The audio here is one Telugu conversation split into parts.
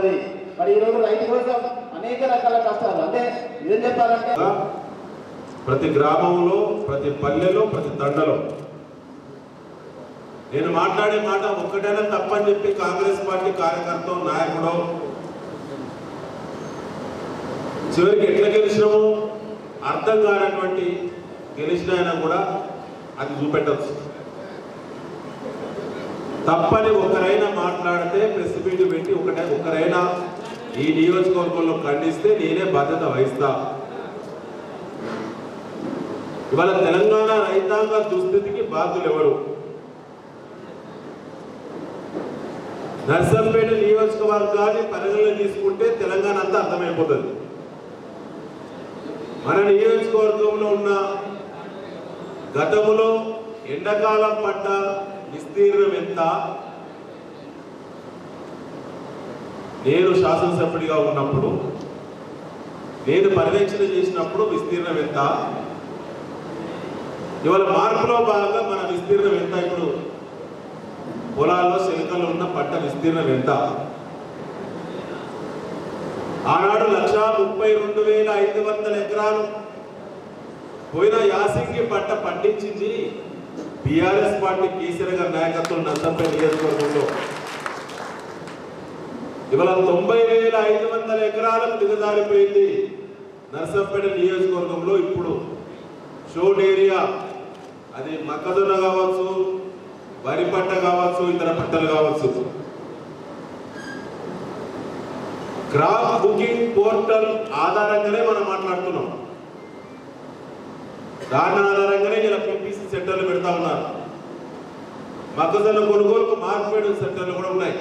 ఉన్నది. మరి ఈరోజు రైతు కోసం అనేక రకాల కష్టాలు, అంటే ఏం చెప్పాలంటే ప్రతి గ్రామంలో, ప్రతి పల్లెలో, ప్రతి తండలో నేను మాట్లాడే మాట ఒక్కటైనా తప్పని చెప్పి కాంగ్రెస్ పార్టీ కార్యకర్త నాయకుడు చివరికి ఎట్లా గెలిచినామో అర్థం కానటువంటి గెలిచిన ఆయన కూడా అది చూపెట్టచ్చు. తప్పని ఒకరైనా మాట్లాడితే ప్రెస్ మీట్ పెట్టి ఒకరైనా ఈ నియోజకవర్గంలో ఖండిస్తే నేనే బాధ్యత వహిస్తా. ఇవాళ తెలంగాణ రైతాంగ దుస్థితికి బాధ్యులు ఎవరు? నర్సంపేట నియోజకవర్గాన్ని పరిగణలో తీసుకుంటే తెలంగాణ అంతా అర్థమైపోతుంది. మన నియోజకవర్గంలో ఉన్న గతంలో ఎండాకాలం పంట విస్తీర్ణం ఎంత, నేను శాసనసభ్యుడిగా ఉన్నప్పుడు నేను పర్యవేక్షణ చేసినప్పుడు విస్తీర్ణం ఎంత, ఇవాళ మార్పులో భాగంగా మన విస్తీర్ణం ఎంత, ఇప్పుడు పొలాల్లో శిల్కల్లో ఉన్న పంట విస్తీర్ణం ఎంత? ఆనాడు 1,32,500 ఎకరాలు పోయిన యాసింగి పంట పండించింది బీఆర్ఎస్ పార్టీ కేసీఆర్ గారి నాయకత్వం నర్సంపేట నియోజకవర్గంలో. ఇవాళ 90,500 ఎకరాలకు దిగజారిపోయింది నర్సంపేట నియోజకవర్గంలో. ఇప్పుడు షోడ్ ఏరియా, అది మొక్కజొన్న కావచ్చు, వరి పంట కావచ్చు, ఇతర పంటలు కావచ్చు, క్రాప్ బుకింగ్ పోర్టల్ ఆధారంగానే మనం మాట్లాడుతున్నాం. దాని ఆధారంగానే ఇలా పిపిసి సెంటర్లు పెడతా ఉన్నారు. మొక్కజొన్న కొనుగోలుకు మార్కెట్ సెంటర్లు కూడా ఉన్నాయి.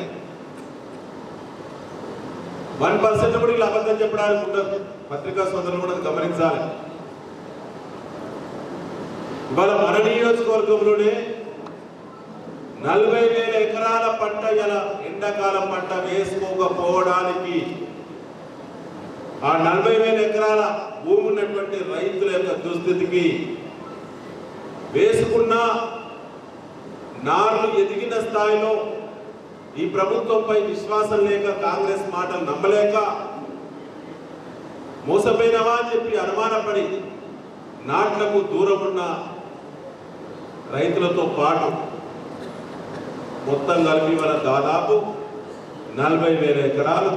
1% కూడా ఇలా అబద్ధం చెప్పడానికి ఉండదు. పత్రికా సోదరులు కూడా గమనించాలి. ఇవాళ మన నియోజకవర్గంలోనే 40,000 ఎకరాల పంట ఇలా ఎండాకాలం పంట వేసుకోకపోవడానికి ఆ 40,000 ఎకరాల భూమి ఉన్నటువంటి రైతుల యొక్క దుస్థితికి, వేసుకున్న నార్లు ఎదిగిన స్థాయిలో ఈ ప్రభుత్వంపై విశ్వాసం లేక, కాంగ్రెస్ మాటలు నమ్మలేక, మోసపోయినవా అని చెప్పి అనుమానపడి నాట్లకు దూరం ఉన్న రైతులతో పాటు మొత్తం కలిపి మన దాదాపు 40,000 ఎకరాలు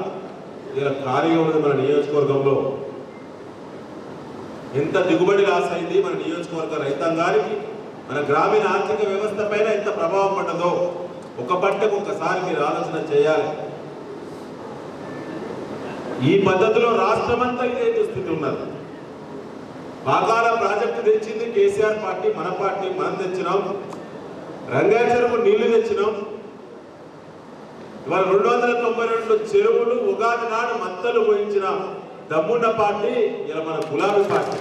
ఇలా ఖాళీగా ఉన్నది మన నియోజకవర్గంలో. ఎంత దిగుబడి లాస్ అయింది మన నియోజకవర్గ రైతాంగానికి, మన గ్రామీణ ఆర్థిక వ్యవస్థ పైన ఎంత ప్రభావం పడ్డదో ఒక పంటకు ఒకసారి మీరు ఆలోచన చేయాలి. ఈ పద్ధతిలో రాష్ట్రమంతా ఇదే దుస్థితి ఉన్నది. పాకాల ప్రాజెక్టు తెచ్చింది కేసీఆర్ పార్టీ, మన పార్టీ, మనం తెచ్చినాం. రంగాయ చెరువు నీళ్లు తెచ్చినాం. ఇవాళ 292 చెరువులు ఉగాది నాడు మత్తలు పోయించిన దమ్మున్న పార్టీ ఇలా మన గులాబీ పార్టీ.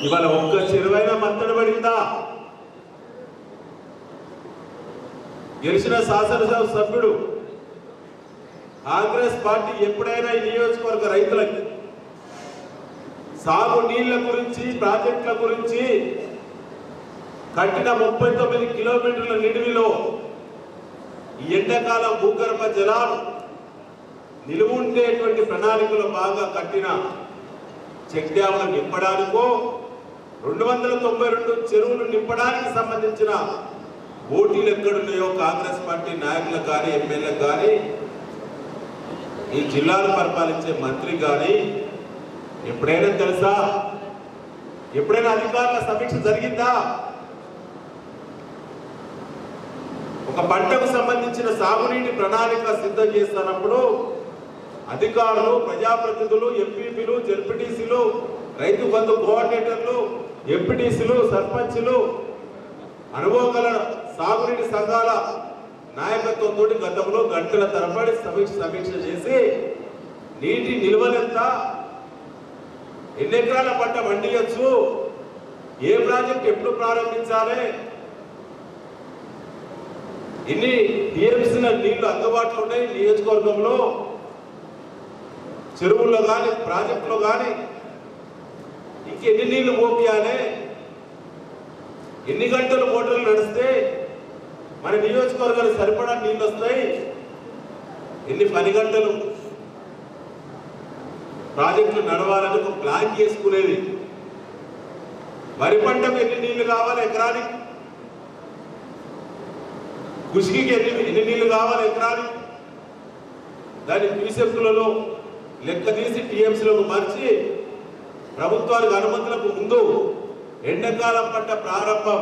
ఇవాళ ఒక్క చెరువైనా మత్తడి పడిందా? గెలిచిన శాసనసభ సభ్యుడు కాంగ్రెస్ పార్టీ ఎప్పుడైనా ఈ నియోజకవర్గ రైతులకి సాగు నీళ్ల గురించి, ప్రాజెక్టుల గురించి, కట్టిన 39 కిలోమీటర్ల నిడివిలో ఈ ఎండాకాలం భూగర్భ జలాలు నిలువుండేటువంటి ప్రణాళికలో బాగా కట్టిన చెక్ డ్యాములను నింపడానికో, 292 చెరువులు నింపడానికి సంబంధించిన ఓటీలు ఎక్కడున్నాయో కాంగ్రెస్ పార్టీ నాయకులకు కానీ, ఎమ్మెల్యేలకు కానీ, ఈ జిల్లాను పరిపాలించే మంత్రి కానీ ఎప్పుడైనా తెలుసా? ఎప్పుడైనా అధికారుల సమీక్ష జరిగిందా? ఒక పంటకు సంబంధించిన సాగునీటి ప్రణాళిక సిద్ధం చేస్తున్నప్పుడు అధికారులు, ప్రజాప్రతినిధులు, ఎంపీపీలు, జెడ్పీటీసీలు, రైతు బంధు కోఆర్డినేటర్లు, ఎంపీటీసీలు, సర్పంచ్లు, అనుభవం గల సాగునీటి సంఘాల నాయకత్వంతో గతంలో గంటల తరబడి సమీక్ష చేసి నీటి నిల్వలెంత, ఎన్ని ఎకరాల పంట పండియచ్చు, ఏ ప్రాజెక్ట్ ఎప్పుడు ప్రారంభించాలి, ఎన్ని టీఎంసీల నీళ్లు అందుబాటులో ఉన్నాయి నియోజకవర్గంలో, చెరువుల్లో కానీ, ప్రాజెక్టులో కానీ, ఇంకెన్ని నీళ్లు మోపియాలి, ఎన్ని గంటలు మోటార్లు నడిస్తే మన నియోజకవర్గానికి సరిపడా నీళ్ళు వస్తాయి. ఎన్ని పని గంటలు ప్రాజెక్టులు నడవాలని ఒక ప్లాన్ చేసుకునేది. వరి పంటకు ఎన్ని నీళ్లు కావాలి ఎకరానికి, కృషికి ఎన్ని నీళ్లు కావాలి ఎకరానికి, దాని క్యూసెక్కులలో లెక్క తీసి టీఎంసీలకు మార్చి ప్రభుత్వానికి అనుమతులకు ముందు ఎండాకాలం పంట ప్రారంభం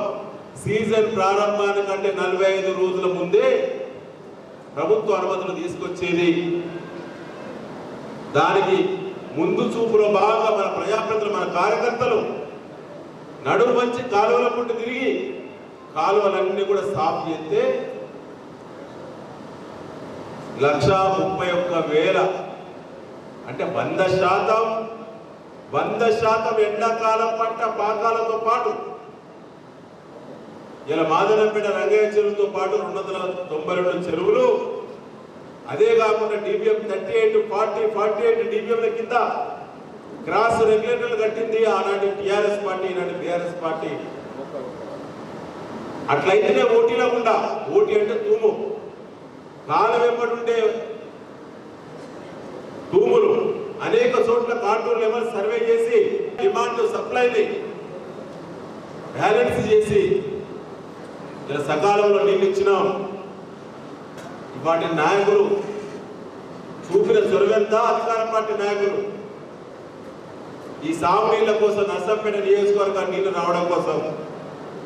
సీజన్ ప్రారంభానికంటే 45 రోజుల ముందే ప్రభుత్వ అనుమతులు తీసుకొచ్చేది. దానికి ముందు చూపులో భాగంగా మన ప్రజాప్రతినిధులు మన కార్యకర్తలు నడుము వంచి కాలువల పుట్టు తిరిగి కాలువలన్నీ కూడా సాఫ్ చేస్తే 131,000 అంటే 100% ఎండాకాలం పంట పాకాలతో పాటు ఇలా మాదనంపేట రంగయ్య చెరువుతో పాటు 292 చెరువులు, అదే కాకుండా డిబిఎం 38, 40, 48 డిబిఎంల కింద క్రాస్ రెగ్యులేటర్లు కట్టింది ఆనాటి టిఆర్ఎస్ పార్టీ, ఈనాటి బిఆర్ఎస్ పార్టీ. అట్లయితేనే ఓటీలో ఉండా, ఓటీ అంటే తూము, కాలం వెంబడుండే తూములు అనేక చోట్ల కాంట్రోల్ లెవెల్ సర్వే చేసి డిమాండ్ సప్లైని బ్యాలెన్స్ చేసి ఇలా సకాలంలో నీళ్ళు ఇచ్చినాం. వాటి నాయకులు చూపిన చొరవెంతా అధికార పార్టీ నాయకులు ఈ సాగునీళ్ల కోసం నర్సంపేట నియోజకవర్గానికి నీళ్లు రావడం కోసం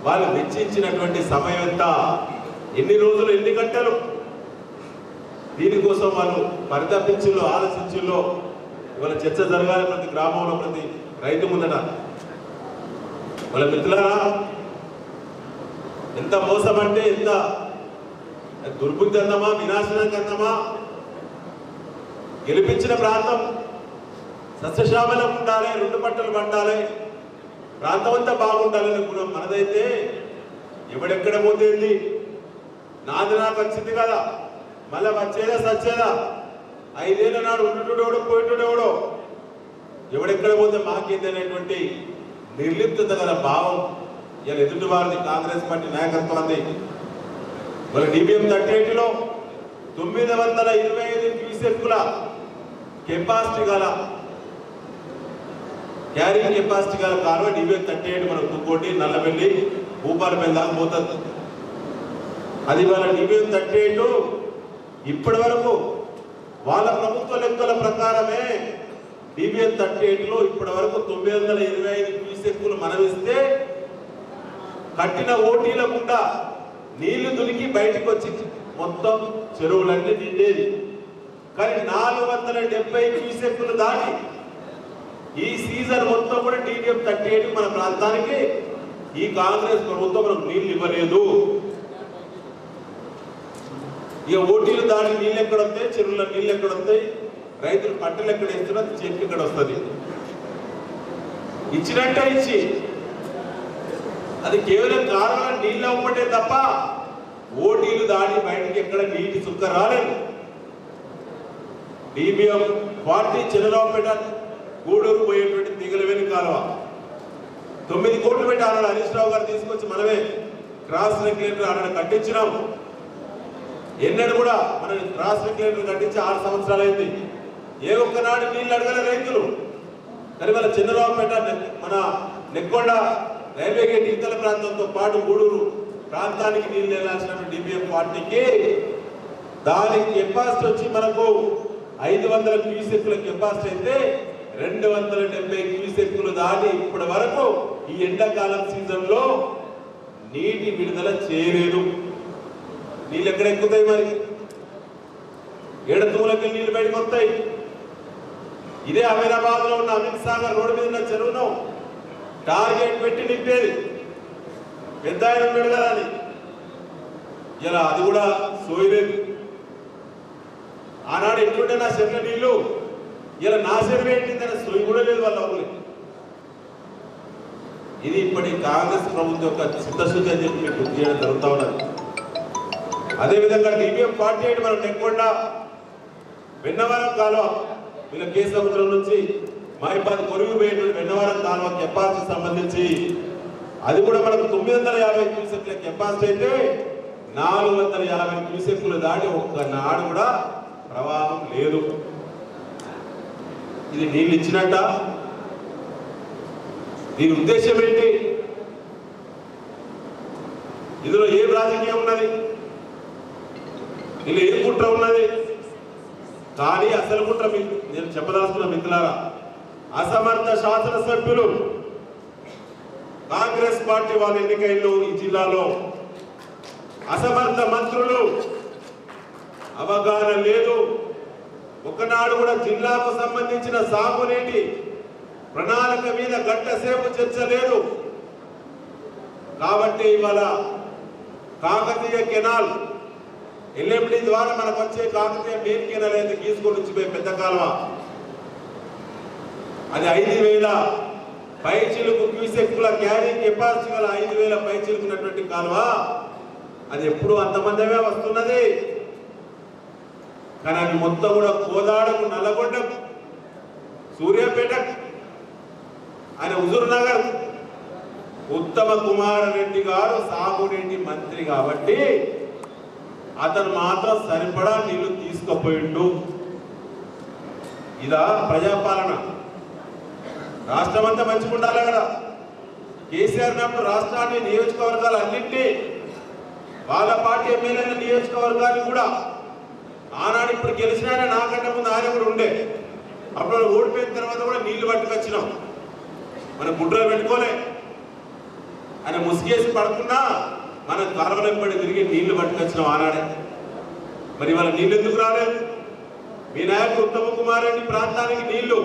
వాళ్ళు వెచ్చించినటువంటి సమయం ఎంత, ఎన్ని రోజులు, ఎన్ని గంటలు దీనికోసం వాళ్ళు పరితపించుల్లో ఆలోచించుల్లో ఇవాళ చర్చ జరగాలి ప్రతి గ్రామంలో, ప్రతి రైతు ముందట. వాళ్ళ మిత్రులారా, ఎంత మోసం అంటే ఎంత దుర్బుద్ధి అందామా, వినాశనానికి అందామా. గెలిపించిన ప్రాంతం సస్యశ్యామలం ఉండాలి, 2 పంటలు పండాలి, ప్రాంతం అంతా బాగుండాలని అనుకున్నాం. మనదైతే ఎవడెక్కడ పోతేంది, నాది నాకు వచ్చింది కదా, మళ్ళీ వచ్చేదా సచ్చేదా, 5 ఏళ్ళ నాడు ఉండుటోడో పోయేటోడెవడో, ఎవడెక్కడ పోతే మాకేందనేటువంటి నిర్లిప్తత గల భావం ఇలా ఎదుటి వారిది కాంగ్రెస్ పార్టీ నాయకత్వాన్ని. వాళ్ళ డిబిఎం 38లో 925 క్యూసెక్కుల కెపాసిటీ గల క్యారింగ్ కెపాసిటీ గల కాలువ డిబిఎం 38 మనకు తుక్కోటి, నల్లబెల్లి, భూపాలపల్లి దాకా పోతుంది. అది వాళ్ళ డిబిఎం 38 ఇప్పటి వరకు వాళ్ళ ప్రభుత్వ లెక్కల ప్రకారమే డిబిఎం 38లో ఇప్పటి వరకు 925 క్యూసెక్కులు మనమిస్తే కట్టిన ఓటీల గుండా నీళ్లు దునికి బయటకు వచ్చి మొత్తం చెరువులన్నీ నిండేది. కానీ 470 క్యూసెక్కులు దాటి ఈ సీజన్ మొత్తం కూడా డిబిఎం 38 మన ప్రాంతానికి ఈ కాంగ్రెస్ ప్రభుత్వం మనకు నీళ్లు ఇవ్వలేదు. ఇక ఓటీలు దాటి నీళ్ళు ఎక్కడ వస్తాయి, చెరువుల నీళ్ళు ఎక్కడ వస్తాయి, రైతులు పంటలు ఎక్కడ వేస్తున్నారు, చెట్టు ఇక్కడ వస్తుంది. ఇచ్చినట్టే ఇచ్చి అది కేవలం కారణం నీళ్ళు అవ్వబట్టే తప్ప ఓటీలు దాడి బయటికి ఎక్కడ నీటి చుక్క రాలేదు. డిబిఎం 40 చంద్రరావుపేట గూడూరు పోయేటువంటి దిగలవేని కాలువ 9 కోట్లు పెట్టి ఆనాడు హరీష్ రావు గారు తీసుకొచ్చి మనమే క్రాస్ రెగ్యులేటర్ ఆనాడు కట్టించినాం. ఎన్నడూ కూడా మనం క్రాస్ రెగ్యులేటర్ కట్టించి 6 సంవత్సరాలు అయింది. ఏ ఒక్కనాడు నీళ్ళు అడగల రైతులు. కానీ మన చంద్రరావుపేట, మన నెక్కొండ రైల్వే గేట్ ఇతర ప్రాంతంతో పాటు గూడూరు ప్రాంతానికి నీళ్ళు వెళ్ళాల్సిన డిబిఎం 40కి దాని కెపాసిటీ వచ్చి మనకు 500 క్యూసెక్కుల కెపాసిటీ అయితే 270 క్యూసెక్కులు దాటి ఇప్పటి వరకు ఈ ఎండాకాలం సీజన్లో నీటి విడుదల చేయలేదు. నీళ్ళు ఎక్కడ ఎక్కుతాయి మరి, ఏడతూలకి నీళ్ళు బయటకు వస్తాయి. ఇదే అమీరాబాద్ లో ఉన్న అమిత్ సాగర్ రోడ్డు మీద ఉన్న చెరువును టార్గెట్ పెట్టి నింపేది, పెద్ద ఆయన ఉన్నాడు కదా అని. ఇలా అది కూడా సోయలేదు. ఆనాడు ఎట్లుంటే నా చెరువుల నీళ్లు ఇలా నా చెరువు ఏంటిందని సోయి కూడా లేదు వాళ్ళ ఊళ్ళో. ఇది ఇప్పటి కాంగ్రెస్ ప్రభుత్వం యొక్క చిత్తశుద్ధి అని చెప్పి మీకు గుర్తు చేయడం జరుగుతూ ఉన్నది. అదేవిధంగా డిబిఎం 48 మనం నెక్కొండ వెన్నవరం కాలువ వీళ్ళ కేసముద్రం నుంచి మైపాది కొరుగు పోయేటువంటి వెన్నవరం కాలువ కెపాసిటీ సంబంధించి అది కూడా మనకు 950 క్యూసెక్ల కెపాసిటీ అయితే 450 క్యూసెక్కులు దాటి ఒక్కనాడు కూడా ప్రవాహం లేదు. ఇది నీళ్ళు ఇచ్చినట్ట? దీని ఉద్దేశం ఏంటి? ఇందులో ఏ రాజకీయం ఉన్నది? ఇందులో ఏ కుట్ర ఉన్నది? కానీ అసలు కుట్ర నేను చెప్పదలుచుకున్న మిత్రులారా, అసమర్థ శాసనసభ్యులు కాంగ్రెస్ పార్టీ వాళ్ళ ఎన్నికల్లో ఈ జిల్లాలో అసమర్థ మంత్రులు, అవగాహన లేదు. ఒకనాడు కూడా జిల్లాకు సంబంధించిన సాగునీటి ప్రణాళిక మీద గంటసేపు చర్చ లేదు. కాబట్టి ఇవాళ కాకతీయ కెనాల్ ఎల్ఎండి ద్వారా మనకు వచ్చే కాకతీయ మెయిన్ కెనాల్ అయితే గీసుకొని వచ్చిపోయి పెద్ద కాలువ, అది 5000 పైచిలుకు క్యూసెక్కుల క్యారింగ్ కెపాసిటీ గల 5000 పైచిలుకున్నటువంటి కాలువ. అది ఎప్పుడు అంతమందమే వస్తున్నది. కానీ అది మొత్తం కూడా కోదాడకు, నల్లగొండకు, సూర్యాపేటకు, ఆయన హుజూర్ నగర్ ఉత్తమ కుమార్ రెడ్డి గారు సాగునీటి మంత్రి కాబట్టి అతను మాత్రం సరిపడా నీళ్లు తీసుకుపోయిండు. ఇదా ప్రజాపాలన? రాష్ట్రం అంతా మంచిగా ఉండాలి కదా. కేసీఆర్ నప్పుడు రాష్ట్రాన్ని, నియోజకవర్గాలు అన్నింటినీ, వాళ్ళ పార్టీ ఎమ్మెల్యేల నియోజకవర్గాన్ని కూడా ఆనాడు ఇప్పుడు గెలిచిన నాకంటే ముందు ఆయన కూడా ఉండే. అప్పుడు ఓడిపోయిన తర్వాత కూడా నీళ్లు పట్టుకొచ్చినాం. మనం గుడ్రలు పెట్టుకోలే. ఆయన ముసుగేసి పడుకున్నా మనం కాలువలెంబడి తిరిగి నీళ్లు పట్టుకొచ్చినాం ఆనాడే. మరి వాళ్ళ నీళ్ళు ఎందుకు రాలేదు? మీ నాయకుడు ఉత్తమ కుమార్ రెడ్డి ప్రాంతానికి నీళ్లు,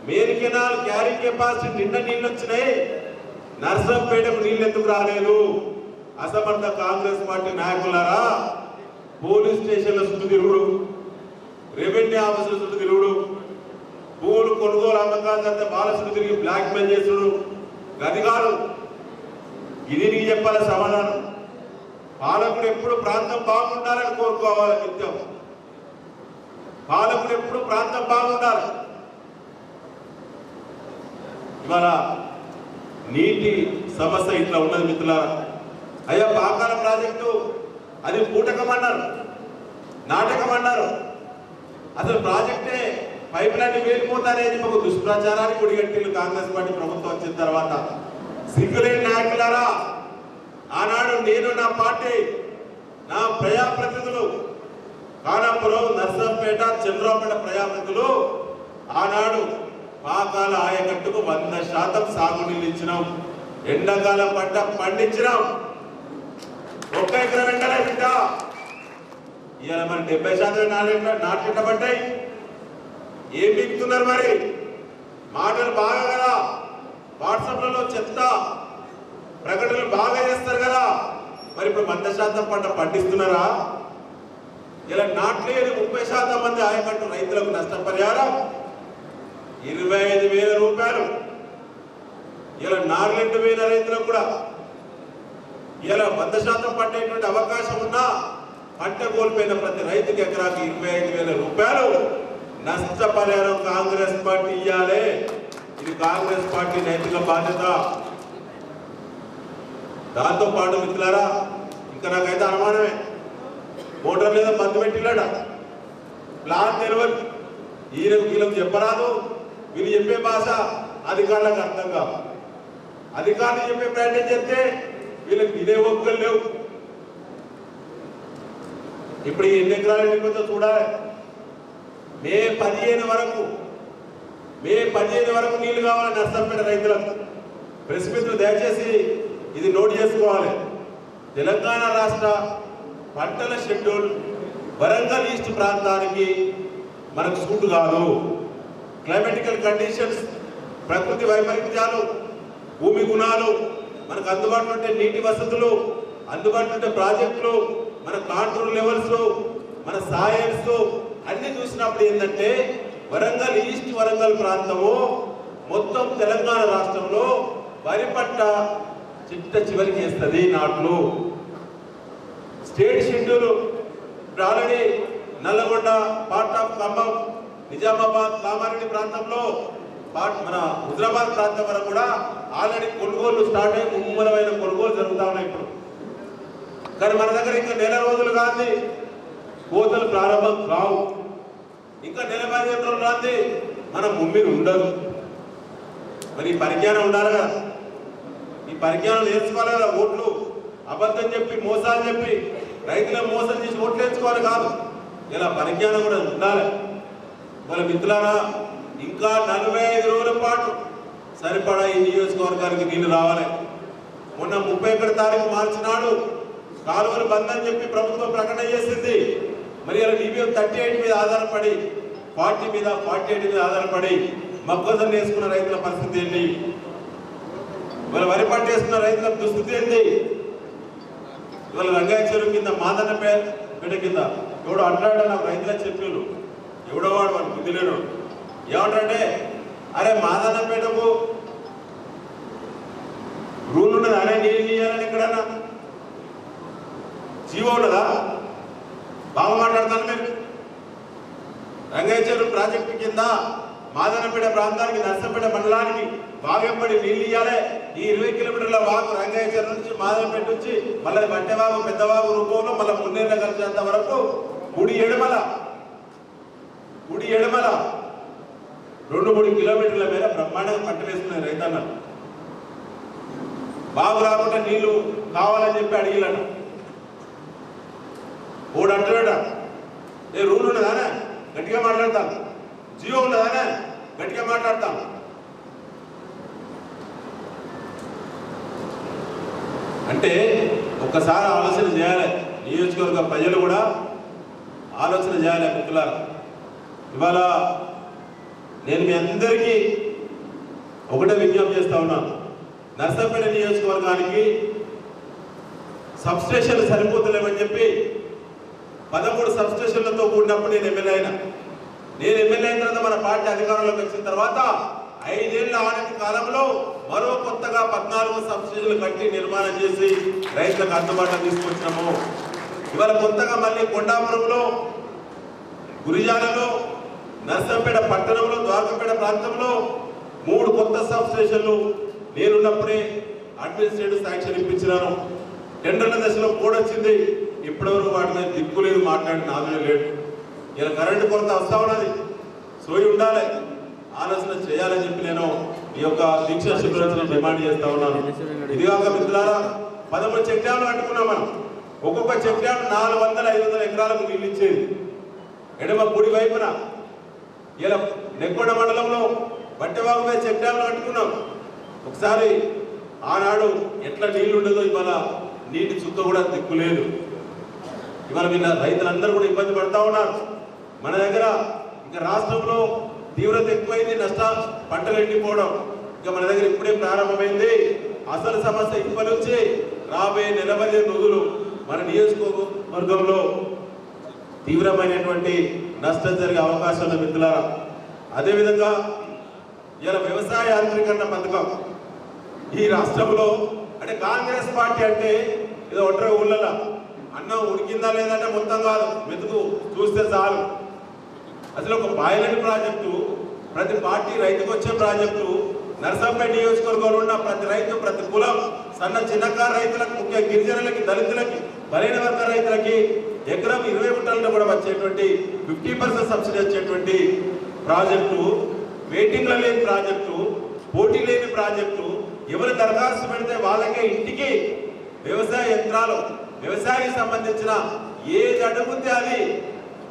మెయిన్ కెనాల్ క్యారింగ్ కెపాసిటీ నిండా నీళ్ళు వచ్చినాయి. నర్సంపేటకు నీళ్ళు ఎందుకు రాలేదు? అసమర్థ కాంగ్రెస్ పార్టీ నాయకులారా, పోలీస్ స్టేషన్ల చుట్టూ తిరుగుడు, రెవెన్యూ ఆఫీసుల చుట్టూ తిరుగుడు, భూములు కొనుగోలు అమ్మకాలు అంతా బాల చుట్టూ తిరిగి బ్లాక్ మెయిల్ చేసుడు, గదిగారు. ఇది నీకు చెప్పాలి సమాధానం. పాలకుడు ఎప్పుడు ప్రాంతం బాగుండాలని కోరుకోవాలి నిత్యం. పాలకుడు ఎప్పుడు ప్రాంతం బాగుండాలి. ఇవాళ నీటి సమస్య ఇట్లా ఉన్నది మిత్రులారా. అయ్యా పాకాల ప్రాజెక్టు అది పూటకమన్నారు, నాటకమన్నారు. అసలు ప్రాజెక్టే పైప్ లైన్ వెళ్ళిపోతారని ఒక దుష్ప్రచారానికి ఒడిగట్టిల్లు కాంగ్రెస్ పార్టీ ప్రభుత్వం వచ్చిన తర్వాత. సిగ్గులేని నాయకులారా, ఆనాడు నేను, నా పార్టీ, నా ప్రజాప్రతినిధులు, ఖానాపురం, నర్సంపేట, చంద్రపేట ప్రజాప్రతినిధులు ఆనాడు పాకాల ఆయకట్టుకు 100% సాగునీళ్ళు ఇచ్చినాం. ఎండాకాలం పంట పండించినాం. 1 ఎకరం వెంటనే బిడ్డ. ఇవాళ మరి 70% నాట్లు పడ్డాయి. ఏం మిగుతున్నారు మరి? మాటలు బాగా కదా, వాట్సాప్లలో చెత్త ప్రకటనలు బాగా చేస్తారు కదా. మరి ఇప్పుడు 100% పంట పండిస్తున్నారా? ఇలా నాట్లేదు 30% మంది ఆయకట్టు రైతులకు నష్టపరిహారం 25,000 రూపాయలు. ఇలా నార్లెండు పోయిన రైతులకు కూడా ఇలా 100% పండేటువంటి అవకాశం ఉన్నా పంట కోల్పోయిన ప్రతి రైతుకి ఎకరాకి 25,000 రూపాయలు నష్టపరిహారం కాంగ్రెస్ పార్టీ ఇవ్వాలి. ఇది కాంగ్రెస్ పార్టీ నైతిక బాధ్యత. దాంతో పాటు మిత్రులారా, ఇంకా నాకైతే అనుమానమే, మోటార్ లేదా బంద్ పెట్టిలాడ, ప్లాన్ తెలియదు, వీళ్ళకు చెప్పరాదు. వీళ్ళు చెప్పే భాష అధికారులకు అర్థం కాదు. అధికారులు చెప్పే ప్రయత్నం చేస్తే వీళ్ళకి ఇదే ఒక్కలు లేవు. ఇప్పుడు ఈ 8 ఎకరాలు ఎన్నికతో చూడాలి. మే 15 వరకు నీళ్లు కావాలి నర్సంపేట రైతులకు. ప్రెస్ మిత్రులు దయచేసి ఇది నోట్ చేసుకోవాలి. తెలంగాణ రాష్ట్ర పంటల షెడ్యూల్ వరంగల్ ఈస్ట్ ప్రాంతానికి మనకు సూటు కాదు. క్లైమాటికల్ కండిషన్స్, ప్రకృతి వైపరీత్యాలు, భూమి గుణాలు, మనకు అందుబాటులో ఉంటే నీటి వసతులు, అందుబాటులో ఉంటే ప్రాజెక్టులు, మన కంట్రోల్ లెవెల్స్, మన సాయన్స్ అన్ని చూసినప్పుడు ఏంటంటే వరంగల్ ఈస్ట్, వరంగల్ ప్రాంతము మొత్తం తెలంగాణ రాష్ట్రంలో వరి పంట చివరికి వేస్తుంది నాట్లు. State schedule already Nalgonda, part of Khammam, Nizamabad, Kamareddy ప్రాంతంలో, మన హుజరాబాద్ ప్రాంతం వరకు కూడా ఆల్రెడీ కొనుగోలు స్టార్ట్ అయ్యి ముమ్మరమైన కొనుగోలు జరుగుతా ఉన్నాయి. ఇప్పుడు కానీ మన దగ్గర ఇంకా నెల రోజులు కాదు కోతలు ప్రారంభం కావు, ఇంకా నెల 15 రోజులు రాంది మన ముమ్మిరి ఉండదు. మరి ఈ పరిజ్ఞానం ఉండాలి కదా, ఈ పరిజ్ఞానం నేర్చుకోవాలి కదా. ఓట్లు అబద్ధం చెప్పి మోసాలు చెప్పి రైతులను మోసం చేసి ఓట్లు వేసుకోవాలి కాదు, ఇలా పరిజ్ఞానం కూడా ఉండాలి. వాళ్ళ మిత్రులారా, ఇంకా 45 రోజుల పాటు సరిపడా ఈ నియోజకవర్గానికి నీళ్లు రావాలి. మొన్న 31 తారీఖు మార్చి నాడు కాలువలు బంద్ అని చెప్పి ప్రభుత్వం ప్రకటన చేసింది. మరి ఇలా DBM 38 మీద ఆధారపడి 40 మీద 48 మీద ఆధారపడి మొక్కజొన్న వేసుకున్న రైతుల పరిస్థితి ఏంటి? ఇవాళ వరి పంట వేసుకున్న రైతుల దుస్థితి ఏంటి? ఇవాళ రంగాయ చెరువు కింద మాదన్నపేట కింద ఎవడో అంటాడు, నాకు రైతులకు చెప్పారు, ఎవడో వాడు వాడు బుద్ధి లేడు. ఏమంటాడే, అరే మాదన్నపేటకు రూల్ ఉన్నది, అరే నీళ్ళు ఇయ్యాలని ఎక్కడన్నా జీవో ఉన్నదా? బాగా మాట్లాడతాను మీరు. రంగాయ చెరువు ప్రాజెక్టు కింద మాదన్నపేట ప్రాంతానికి నర్సంపేట మండలానికి వాగంపడి నీళ్ళు ఇవ్వాలి. ఈ 20 కిలోమీటర్ల వాగు రంగాయ చెరువు నుంచి మాదన్నపేట నుంచి మళ్ళీ బట్టెవాగు పెద్దవాగు రూపంలో మళ్ళీ మున్నేళ్ళ కలిసేంత వరకు గుడి ఎడమల 2-3 కిలోమీటర్ల మేర బ్రహ్మాండంగా పంట వేసుకున్నారు రైతన్నలు. బాగు రాకుండా నీళ్లు కావాలని చెప్పి అడిగిలట. ఓడు అంటాడ, ఏ రూల్ ఉన్నదానే గట్టిగా మాట్లాడతాను, జియో ఉన్నదానే గట్టిగా మాట్లాడతాను. అంటే ఒక్కసారి ఆలోచన చేయాలి, నియోజకవర్గ ప్రజలు కూడా ఆలోచన చేయాలి. మిత్రులారా, ఇవాళ నేను మీ అందరికీ ఒకటే విజ్ఞప్తి చేస్తా ఉన్నాను. నర్సంపేట నియోజకవర్గానికి సబ్స్టేషన్లు సరిపోతలేమని చెప్పి 13 సబ్స్టేషన్లతో కూడినప్పుడు నేను ఎమ్మెల్యే అయినా. నేను ఎమ్మెల్యే అయిన తర్వాత మన పార్టీ అధికారంలోకి వచ్చిన తర్వాత 5 ఏళ్ల ఆనతి కాలంలో మరో కొత్తగా 14 సబ్స్టేషన్లు కట్టి నిర్మాణం చేసి రైతులకు అందుబాటులో తీసుకొచ్చినాము. ఇవాళ కొత్తగా మళ్ళీ కొండాపురంలో, గురిజాలలో, నర్సంపేట పట్టణంలో, ద్వారకపేట ప్రాంతంలో 3 కొత్త సబ్స్టేషన్లు నేనున్నప్పుడే అడ్మినిస్ట్రేటివ్ శాంక్షన్ ఇప్పించినాను. టెండర్ల దశలో కోడ్ వచ్చింది, ఇప్పటివరకు వాటి మీద దిక్కు లేదు, మాట్లాడిన నాదులే లేడు. ఇలా కరెంటు కొరత వస్తా ఉన్నది, సోయి ఉండాలి, ఆలోచన చేయాలని చెప్పి నేను ఈ యొక్క దీక్ష శిబిరాలను డిమాండ్ చేస్తా ఉన్నాను. ఇదిగాక మిత్రులారా, 13 చెక్ డ్యామ్లు కట్టుకున్నాం మనం. ఒక్కొక్క చెక్ డ్యామ్ 400-500 ఎకరాలకు నీళ్ళు ఇచ్చేది. ఎడమ కుడి వైపున ఇలా నెక్కొండ మండలంలో బట్టెవాగు మీద చెక్ డ్యామ్లు కట్టుకున్నాం. ఒకసారి ఆనాడు ఎట్లా నీళ్లు ఉండదో ఇవాళ నీటి చుక్క కూడా దిక్కులేదు. ఇవాళ వీళ్ళ రైతులందరూ కూడా ఇబ్బంది పడతా ఉన్నారు. మన దగ్గర ఇంకా రాష్ట్రంలో తీవ్రత ఎక్కువైంది, నష్టాలు పంటలు ఎండిపోవడం. ఇంకా మన దగ్గర ఇప్పుడే ప్రారంభమైంది. అసలు సమస్య ఇప్పటి నుంచి రాబోయే 40 రోజులు మన నియోజకవర్గంలో తీవ్రమైనటువంటి నష్టం జరిగే అవకాశం ఉంది మిత్రులారా. అదేవిధంగా ఇలా వ్యవసాయ యాంత్రీకరణ పథకం ఈ రాష్ట్రంలో, అంటే కాంగ్రెస్ పార్టీ అంటే ఏదో ఒంటరి ఊళ్ళలో అన్నం ఉడికిందా లేదంటే మొత్తం కాదు, మెతుకు చూస్తే చాలు. అసలు ఒక పైలట్ ప్రాజెక్టు, ప్రతి పార్టీ రైతుకు వచ్చే ప్రాజెక్టు, నర్సంపేట నియోజకవర్గంలో ఉన్న ప్రతి రైతు, ప్రతి కులం, సన్న చిన్నకారు రైతులకు, ముఖ్య గిరిజనులకి, దళితులకి, బలైన వర్గ రైతులకి ఎకరం 20 గుంటల్లో కూడా వచ్చేటువంటి 50% సబ్సిడీ వచ్చేటువంటి ప్రాజెక్టు, వెయిటింగ్లో లేని ప్రాజెక్టు, పోటీ లేని ప్రాజెక్టు. ఎవరు దరఖాస్తు పెడితే వాళ్ళకే ఇంటికి వ్యవసాయ యంత్రాలు, వ్యవసాయానికి సంబంధించిన ఏది అడుగుతే అది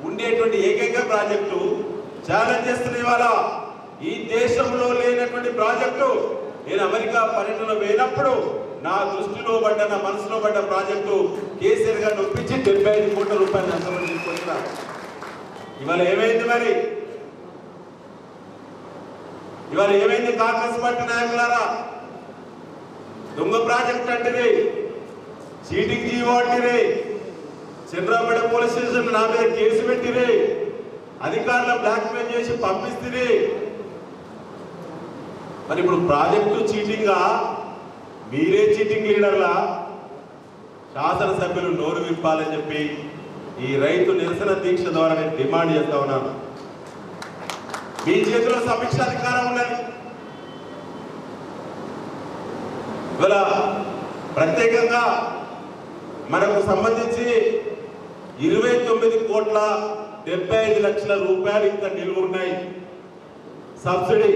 ఉండేటువంటి ఏకైక ప్రాజెక్టు. ఛాలెంజ్ చేస్తున్న ఇవాళ ఈ దేశంలో లేనటువంటి ప్రాజెక్టు. నేను అమెరికా పర్యటన పోయినప్పుడు నా దృష్టిలో పడ్డ, నా మనసులో పడ్డ ప్రాజెక్టు కేసీఆర్ గారిని ఒప్పించి 75 కోట్ల రూపాయలు నష్టపడి తీసుకొచ్చిన. ఇవాళ ఏమైంది మరి? ఇవాళ ఏమైంది? కాంగ్రెస్ పార్టీ నాయకులారా, దొంగ ప్రాజెక్ట్ అంటే చీటింగ్ జీవో అంటే చంద్రపేట పోలీస్ స్టేషన్ నా మీద కేసు పెట్టిరే, అధికారులను బ్లాక్మెయిల్ చేసి పంపిస్తే. మరి ఇప్పుడు ప్రాజెక్టు చీటింగా, మీరే చీటింగ్ లీడర్లా? శాసనసభ్యులు నోరు విప్పాలని చెప్పి ఈ రైతు నిరసన దీక్ష ద్వారా నేను డిమాండ్ చేస్తా ఉన్నాను. మీ చేతిలో సమీక్ష అధికారం ఉన్నది. ఇవాళ ప్రత్యేకంగా మనకు సంబంధించి 29,75,00,00,000 రూపాయలు ఇంకా నిల్వ ఉన్నాయి. సబ్సిడీ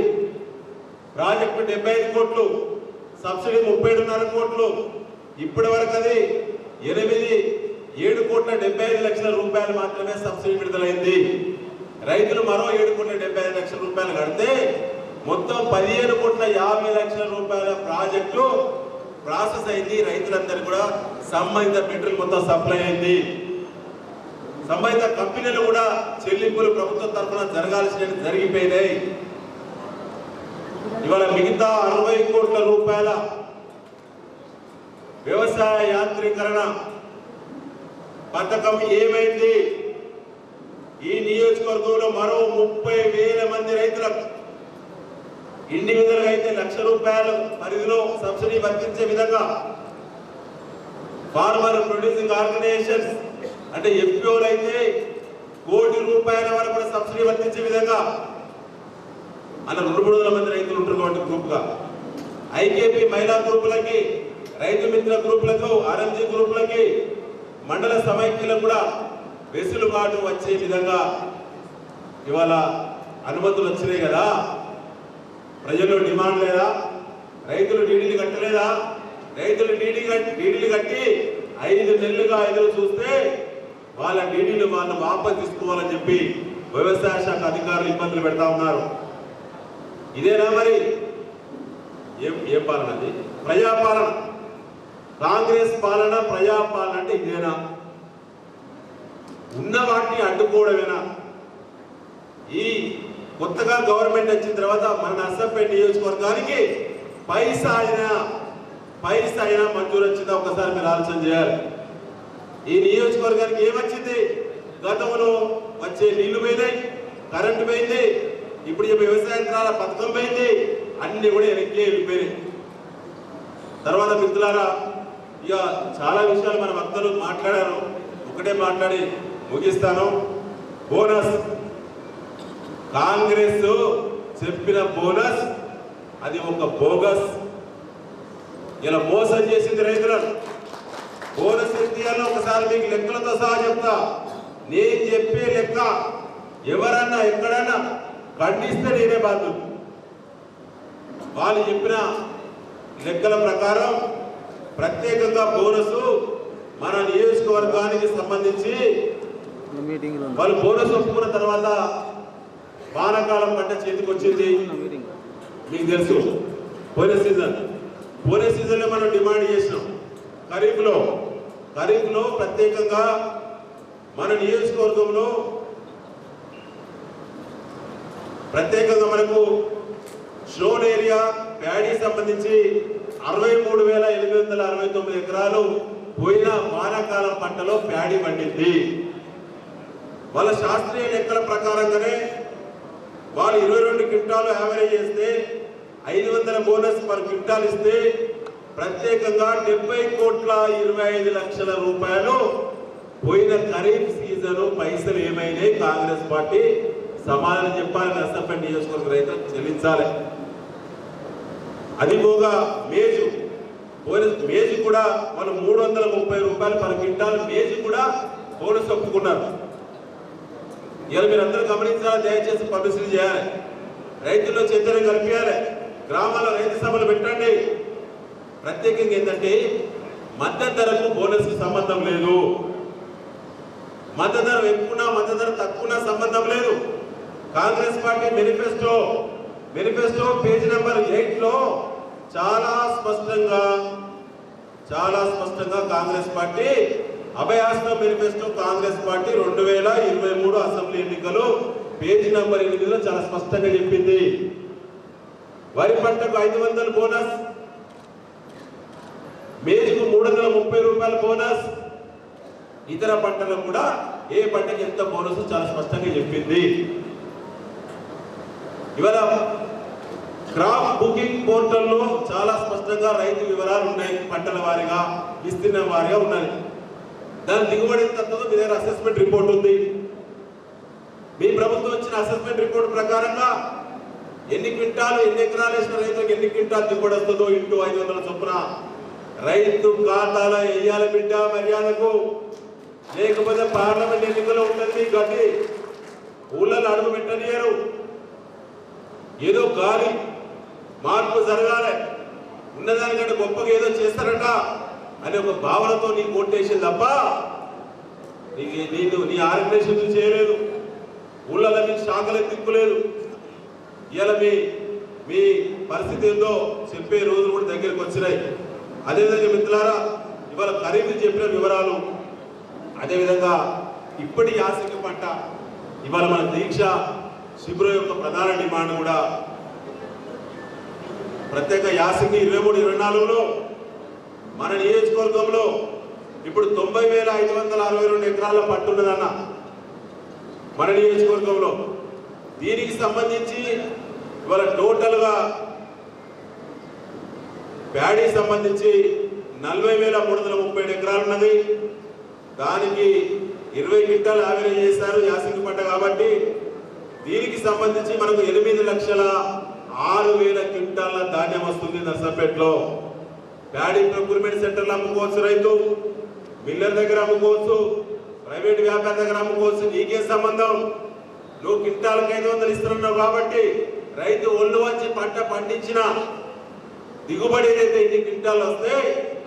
ప్రాజెక్టు 75 కోట్లు, సబ్సిడీ 37.5 కోట్లు. ఇప్పటి వరకు అది 7,75,00,000 రూపాయలు మాత్రమే సబ్సిడీ విడుదలైంది. రైతులు మరో 7,75,00,000 రూపాయలు కడితే మొత్తం 15,50,00,000 రూపాయల ప్రాజెక్టు ప్రాసెస్ అయింది. రైతులందరూ కూడా సంబంధిత మెటీరియల్ మొత్తం సప్లై అయింది. సంబంధిత కంపెనీలు కూడా చెల్లింపులు ప్రభుత్వం తరఫున జరగాల్సిన జరిగిపోయినాయి. ఇవాళ మిగతా 60 కోట్ల రూపాయల వ్యవసాయ యాంత్రీకరణ పథకం ఏమైంది? ఈ నియోజకవర్గంలో మరో 30,000 మంది రైతులకు ఇండివిజువల్ అయితే 1,00,000 రూపాయల పరిధిలో సబ్సిడీ వర్తించే విధంగా, ఫార్మర్ ప్రొడ్యూసింగ్ ఆర్గనైజేషన్స్ అంటే ఎఫ్పిఓలు అయితే 1 కోటి రూపాయల వరకు కూడా సబ్సిడీ వర్తించే విధంగా అలా 200 మంది రైతులు ఉంటారు కాబట్టి గ్రూప్గా, ఐకేపీ మహిళా గ్రూపులకి, రైతు మిత్ర గ్రూపులకు, ఆర్ఎంజీ గ్రూపులకి, మండల సమైక్యులకు కూడా వెసులుబాటు వచ్చే విధంగా ఇవాళ అనుమతులు వచ్చినాయి కదా. ప్రజల్లో డిమాండ్ లేదా? రైతులు డీడీలు కట్టలేదా? రైతులు డీడీలు కట్టి 5 నెలలుగా ఎదురు చూస్తే వాళ్ళ డీడీలు వాళ్ళు వాపసు తీసుకోవాలని చెప్పి వ్యవసాయ శాఖ అధికారులు ఇబ్బందులు పెడతా ఉన్నారు. ఇదేనా మరి ఏం పాలన? అది ప్రజాపాలన. కాంగ్రెస్ పాలన ప్రజాపాలన అంటే ఇదేనా? ఉన్న వాటిని అడ్డుకోవడమేనా? ఈ కొత్తగా గవర్నమెంట్ వచ్చిన తర్వాత మన నర్సంపేట నియోజకవర్గానికి పైసా అయినా మంజూరు వచ్చిందా ఒకసారి మీరు ఆలోచన చేయాలి. ఈ నియోజకవర్గానికి ఏమొచ్చింది? గతంలో వచ్చే నీళ్లు పోయినాయి, కరెంటు పోయింది, ఇప్పుడు వ్యవసాయ యంత్రాల పథకం పోయింది, అన్ని కూడా వెనక్కి వెళ్ళిపోయినాయి. తర్వాత మిత్రులారా, ఇక చాలా విషయాలు మన భక్తులు మాట్లాడారు. ఒకటే మాట్లాడి ముగిస్తాను. బోనస్, కాంగ్రెస్ చెప్పిన బోనస్ అది ఒక బోగస్. ఇలా మోసం చేసింది రైతులను. బోనస్ ఎత్తియాలో ఒకసారి మీకు లెక్కలతో సహా చెప్తా. నేను చెప్పే లెక్క ఎవరన్నా ఎక్కడన్నా ఖండిస్తే నేనే బాధ్యుడు. వాళ్ళు చెప్పిన లెక్కల ప్రకారం ప్రత్యేకంగా బోనస్ మన నియోజకవర్గానికి సంబంధించి వాళ్ళు బోనస్ ఒప్పుకున్న తర్వాత వానాకాలం పంట చేతికి వచ్చింది. మీకు తెలుసు, పోయిన సీజన్లో మనం డిమాండ్ చేసినాం. ఖరీఫ్లో ప్రత్యేకంగా మన నియోజకవర్గంలో ప్రత్యేకంగా మనకు షోన్ ఏరియా ప్యాడీ సంబంధించి 63,869 ఎకరాలు పోయిన వానాకాలం పంటలో ప్యాడీ పండింది. వాళ్ళ శాస్త్రీయ లెక్కల ప్రకారంగానే వాళ్ళు 22 క్వింటాలు యావరేజ్ చేస్తే 500 బోనస్ పర్ క్వింటాల్ ఇస్తే ప్రత్యేకంగా 70,25,00,000 రూపాయలు పోయిన ఖరీఫ్ సీజన్ పైసలు ఏమైనాయి కాంగ్రెస్ పార్టీ సమాధానం చెప్పాలి. నర్సంపేట నియోజకవర్గ రైతులకు చెల్లించాలి. అది పోగా మేజు కూడా వాళ్ళు 330 రూపాయలు పర్ క్వింటాల్ మేజు కూడా బోనస్ ఒప్పుకున్నారు. ఇలా మీరు అందరూ గమనించాలి, దయచేసి పబ్లిసిటీ చేయాలి, రైతుల్లో చైతన్యం కల్పించాలి, గ్రామాల్లో రైతు సభలు పెట్టండి. ప్రత్యేకంగా ఏంటంటే మద్దతు ధరకు బోనస్ సంబంధం లేదు. మద్దతు ధర ఎక్కువ మద్దతు ధర తక్కువ సంబంధం లేదు. Congress party manifesto page number 8లో చాలా స్పష్టంగా Congress party Abhayahastam manifesto Congress party 2023 assembly ఎన్నికలు పేజీ నంబర్ 8లో చాలా స్పష్టంగా చెప్పింది. వరి పంటకు 500 బోనస్, మేజుకు 330 రూపాయల బోనస్, ఇతర పంటలకు కూడా ఏ పంటకి ఎంత బోనస్ చాలా స్పష్టంగా చెప్పింది. ఇవాళ క్రాప్ బుకింగ్ పోర్టల్లో చాలా స్పష్టంగా రైతు వివరాలు ఉన్నాయి. పంటల వారీగా, విస్తీర్ణం వారీగా ఉన్నాయి. దాని దిగుబడి తత్వంలో మీ దగ్గర అసెస్మెంట్ రిపోర్ట్ ఉంది. మీ ప్రభుత్వం వచ్చిన అసెస్మెంట్ రిపోర్ట్ ప్రకారంగా ఎన్ని క్వింటాలు ఎన్ని ఎకరాలు వేసిన రైతులకు ఎన్ని క్వింటాలు దిగుబడి వస్తుందో ఇంటూ 500 చొప్పున రైతు ఖాతాలో వేయాలి బిడ్డ మర్యాదకు, లేకపోతే పార్లమెంట్ ఎన్నికలు ఉంటుంది గట్టి ఊళ్ళలో అడుగు పెట్టనియరు. ఏదో గాలి మార్పు జరగాలి, ఉన్నదానికంటే గొప్పగా ఏదో చేస్తారట అనే ఒక భావనతో నీకు ఓటేసింది తప్ప నీ ఆర్గనైజేషన్ చేయలేదు, ఊళ్ళలో మీకు శాఖలే తిప్పులేదు. ఇలా మీ పరిస్థితి ఏందో చెప్పే రోజులు కూడా దగ్గరికి వచ్చినాయి. అదేవిధంగా మిత్రులారా, ఇవాళ ఖరీదు చెప్పిన వివరాలు, అదేవిధంగా ఇప్పటి యాసంగి పంట, ఇవాళ మన దీక్ష శిబిరం యొక్క ప్రధాన డిమాండ్ కూడా ప్రత్యేక యాసంగి 23-24లో మన నియోజకవర్గంలో ఇప్పుడు 90,562 ఎకరాల పంట ఉన్నదన్న మన నియోజకవర్గంలో. దీనికి సంబంధించి ఇవాళ టోటల్గా ప్యాడీ సంబంధించి 40,337 ఎకరాలు ఉన్నది. దానికి 20 క్వింటాలు యావరేజ్ చేశారు యాసంగి పంట కాబట్టి. దీనికి సంబంధించి మనకు 8,06,000 క్వింటాల ధాన్యం వస్తుంది నర్సంపేటలో. ప్యాడీ ప్రొక్యూర్మెంట్ సెంటర్లో అమ్ముకోవచ్చు, రైతు మిల్లర్ దగ్గర అమ్ముకోవచ్చు, ప్రైవేట్ వ్యాపారి దగ్గర అమ్ముకోవచ్చు. నీకే సంబంధం? నువ్వు క్వింటాలకు 500 ఇస్తున్నావు కాబట్టి రైతు ఒళ్ళు వచ్చి పంట పండించిన దిగుబడి ఏదైతే ఇన్ని క్వింటాలు వస్తే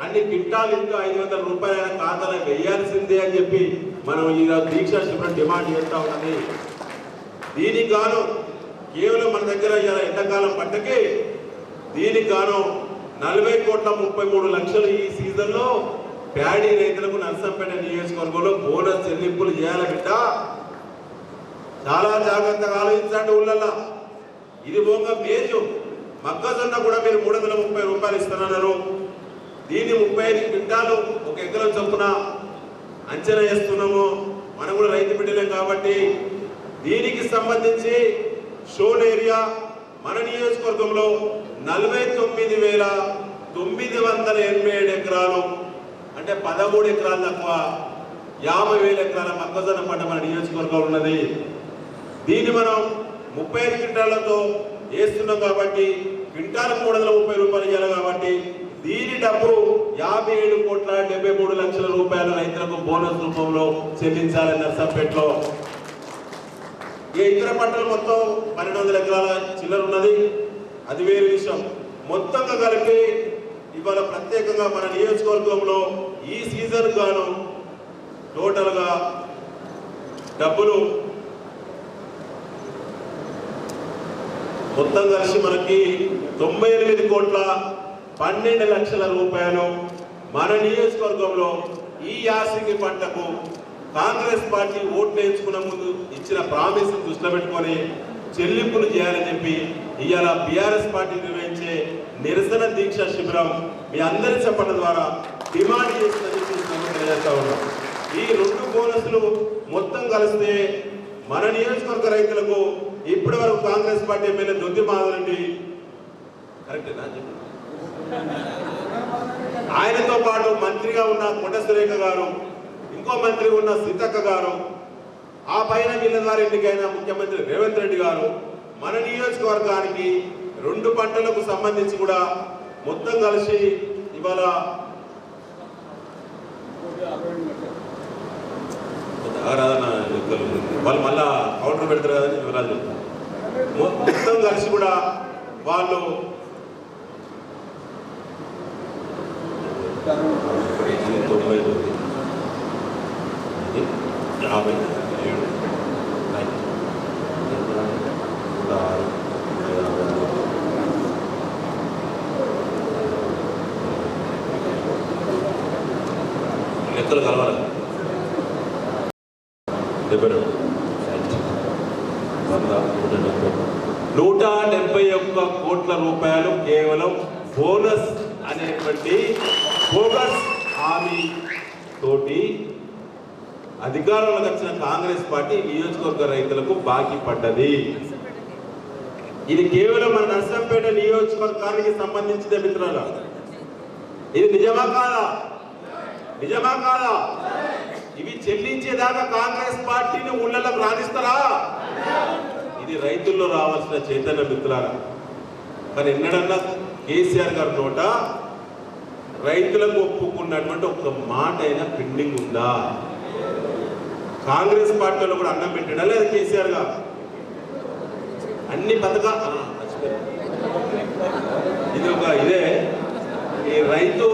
అన్ని క్వింటాలు ఇంకా 500 రూపాయల ఖాతాలో వేయాల్సిందే అని చెప్పి మనం ఈరోజు దీక్షా శిబిరం డిమాండ్ చేస్తూ ఉన్నది. దీనికి గాను కేవలం మన దగ్గర ఎండాకాలం పంటకి దీనికి గాను 40,33,00,000 ఈ సీజన్లో ప్యాడీ రైతులకు నర్సంపేట నియోజకవర్గంలో బోనస్ చెల్లింపులు చేయాలి బిడ్డ. చాలా జాగ్రత్తగా ఆలోచించండి ఊళ్ళల్లో. ఇది ఒక మేజు మొక్కజొన్న కూడా మీరు 330 రూపాయలు ఇస్తున్నారు. దీన్ని 35 క్వింటాలు ఒక ఎకరం చొప్పున అంచనా వేస్తున్నాము. మనం కూడా రైతు బిడ్డలేం కాబట్టి దీనికి సంబంధించి షోన్ ఏరియా మన నియోజకవర్గంలో 49,987 ఎకరాలు, అంటే 13 ఎకరాలు తక్కువ 50,000 ఎకరాల మొక్కజొన్న పంట మన నియోజకవర్గంలో ఉన్నది. దీన్ని మనం 35 క్వింటాలతో వేస్తున్నాం కాబట్టి క్వింటాలకు 330 రూపాయలు ఇవ్వాలి కాబట్టి దీని డబ్బు 57,73,00,000 రూపాయలు రైతులకు బోనస్ రూపంలో చెల్లించాలి నర్సంపేటలో. ఇతర పంటలు మొత్తం 1200 ఎకరాల చిల్లర ఉన్నది, అది వేరే విషయం. మొత్తంగా కలిపి ఇవాళ ప్రత్యేకంగా మన నియోజకవర్గంలో ఈ సీజన్ గాను టోటల్గా డబ్బులు మొత్తం కలిసి మనకి 98,12,00,000 రూపాయలు మన నియోజకవర్గంలో ఈ యాసంగి పంటకు కాంగ్రెస్ పార్టీ ఓట్లు వేయించుకున్న ముందు ఇచ్చిన ప్రామిస్ దృష్టిలో పెట్టుకొని చెల్లింపులు చేయాలని చెప్పి ఇవాళ బీఆర్ఎస్ పార్టీ నిర్వహించే నిరసన దీక్ష శిబిరం మీ అందరి చెప్పడం ద్వారా డిమాండ్ చేస్తుందని తెలియజేస్తా ఉన్నాం. ఈ 2 బోనస్లు మొత్తం కలిస్తే మన నియోజకవర్గ రైతులకు ఇప్పటి వరకు కాంగ్రెస్ పార్టీ ఎమ్మెల్యే దొద్ది మాధవరెడ్డి కరెక్టేనా చెప్పండి, ఆయనతో పాటు మంత్రిగా ఉన్న కొండ సురేఖ గారు, ఇంకో మంత్రి ఉన్న సీతక్క గారు, ఆ పైన వీళ్ళ ద్వారా ఎన్నికైన ముఖ్యమంత్రి రేవంత్ రెడ్డి గారు మన నియోజకవర్గానికి 2 పంటలకు సంబంధించి కూడా మొత్తం కలిసి ఇవాళ ఆరాధన వాళ్ళు మళ్ళా కౌంటర్ పెడతారు కదని వివరాలు చెప్తారు. మొత్తం కలిసి కూడా వాళ్ళు 57 లెక్కలు కలవాలి. 171 కోట్ల రూపాయలు కేవలం బోనస్ అనేటువంటి బోగస్ హామీ తోటి అధికారంలోకి వచ్చిన కాంగ్రెస్ పార్టీ నియోజకవర్గ రైతులకు బాకీ పడ్డది. ఇది కేవలం మన నర్సంపేట నియోజకవర్గానికి సంబంధించిన మిత్రుల, ఇది నిజమా కాదా? నిజమా కాదా? ఇవి చెల్లించేదాకా కాంగ్రెస్ పార్టీని ఊళ్ళలో రాణిస్తారా? ఇది రైతుల్లో రావాల్సిన చైతన్య మిత్రులారా. మరి ఎన్నడన్నా కేసీఆర్ గారి నోట రైతులకు ఒప్పుకున్నటువంటి ఒక మాట అయినా పెండింగ్ ఉందా? కాంగ్రెస్ పార్టీలో కూడా అన్నం పెట్టాడా లేదా కేసీఆర్ గారు? అన్ని పథకాలు ఇది ఒక ఇదే ఈ రైతు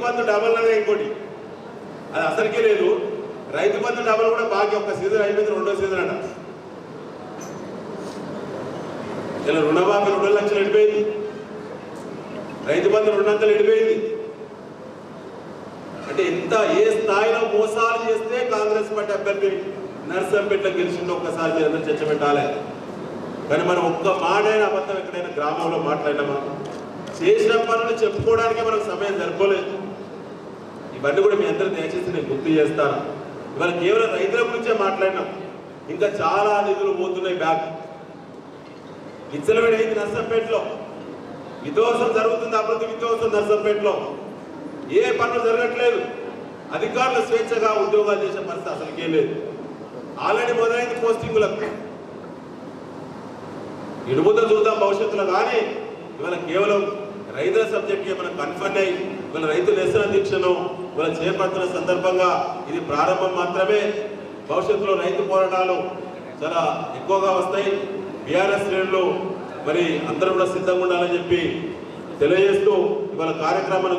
బంధు డబల్ అనేది ఇంకోటి, అది అసలుకే లేదు. రైతు బంధు డబల్ కూడా బాగా ఒక సీజన్ అయిపోయింది, రెండో సీజన్ అంట. ఇలా రుణమాఫీ 2 లక్షలు వెళ్ళిపోయింది, రైతు బంధు 200 వెళ్ళిపోయింది. అంటే ఎంత ఏ స్థాయిలో మోసాలు చేస్తే కాంగ్రెస్ పార్టీ అభ్యర్థి నర్సంపేటలో గెలిచిందో ఒక్కసారి మీరు అందరూ చర్చ పెట్టాలి. కానీ మనం ఒక్క మాటైనా అబద్ధం ఎక్కడైనా గ్రామంలో మాట్లాడినామా? చేసిన పనులు చెప్పుకోవడానికి మనకు సమయం సరిపోలేదు. ఇవన్నీ కూడా మీ అందరూ దయచేసి నేను గుర్తు చేస్తాను. ఇవాళ కేవలం రైతుల గురించే మాట్లాడినాం, ఇంకా చాలా నిధులు పోతున్నాయి బ్యాక్. విచ్చలవిడి అయింది నర్సంపేటలో, విధ్వంసం జరుగుతుంది, అభివృద్ధి విధ్వంసం నర్సంపేటలో. ఏ పనులు జరగట్లేదు, అధికారులు స్వేచ్ఛగా ఉద్యోగాలు చేసే పరిస్థితి అసలుకే లేదు. ఆల్రెడీ మొదలైంది పోస్టింగులకు, ఇడుముద్ద చూద్దాం భవిష్యత్తులో. కానీ ఇవాళ కేవలం రైతుల సబ్జెక్ట్కి మనం కన్ఫర్మ్ అయ్యి ఇవాళ రైతు నిరసన దీక్షను ఇవాళ చేపడుతున్న సందర్భంగా ఇది ప్రారంభం మాత్రమే. భవిష్యత్తులో రైతు పోరాటాలు చాలా ఎక్కువగా వస్తాయి. బీఆర్ఎస్ శ్రేణులు మరి అందరూ కూడా సిద్ధంగా ఉండాలని చెప్పి తెలియజేస్తూ ఇవాళ కార్యక్రమాన్ని